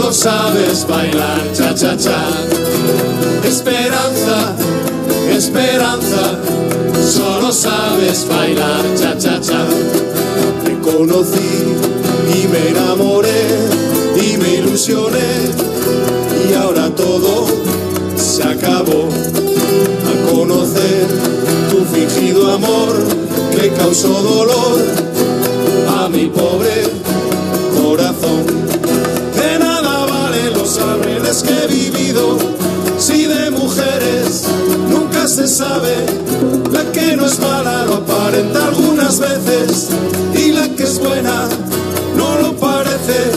solo sabes bailar cha-cha-cha. Esperanza, esperanza, solo sabes bailar cha-cha-cha. Te conocí y me enamoré y me ilusioné y ahora todo se acabó. Al conocer tu fingido amor que causó dolor a mi pobre corazón. De nada valen los abriles que he vivido si de mujeres nunca se sabe. La que no es mala lo aparenta algunas veces y la que es buena no lo parece.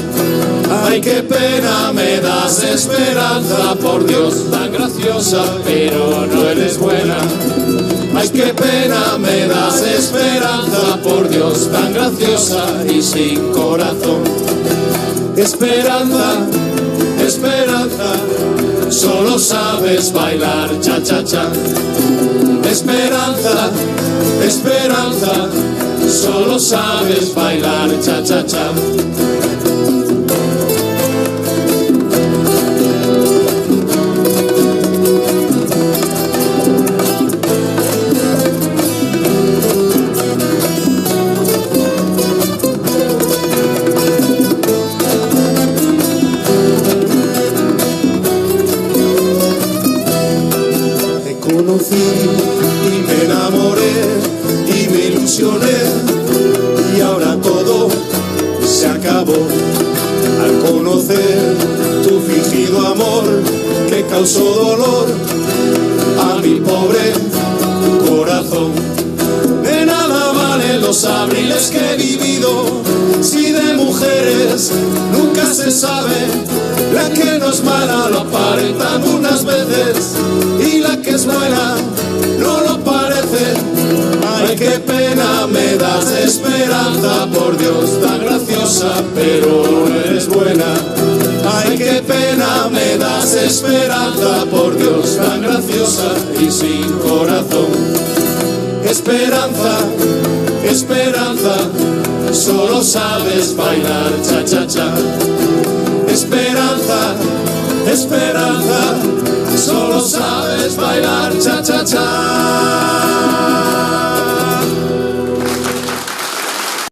Ay, qué pena me das, esperanza, por Dios, tan graciosa, pero no eres buena. Ay, qué pena me das, esperanza, por Dios, tan graciosa y sin corazón. Esperanza, esperanza, solo sabes bailar cha-cha-cha. Esperanza, esperanza, solo sabes bailar cha-cha-cha. Conocí y me enamoré y me ilusioné y ahora todo se acabó. Al conocer tu fingido amor que causó dolor a mi pobre corazón. De nada valen los abriles que he vivido si de mujeres nunca se sabe. La que no es mala lo aparentan unas veces y la que es buena no lo parece. Ay, qué pena me das, esperanza, por Dios, tan graciosa, pero no eres buena. Ay, qué pena me das, esperanza, por Dios, tan graciosa y sin corazón. Esperanza, esperanza, solo sabes bailar cha-cha-cha. Esperanza, esperanza, solo sabes bailar cha-cha-cha.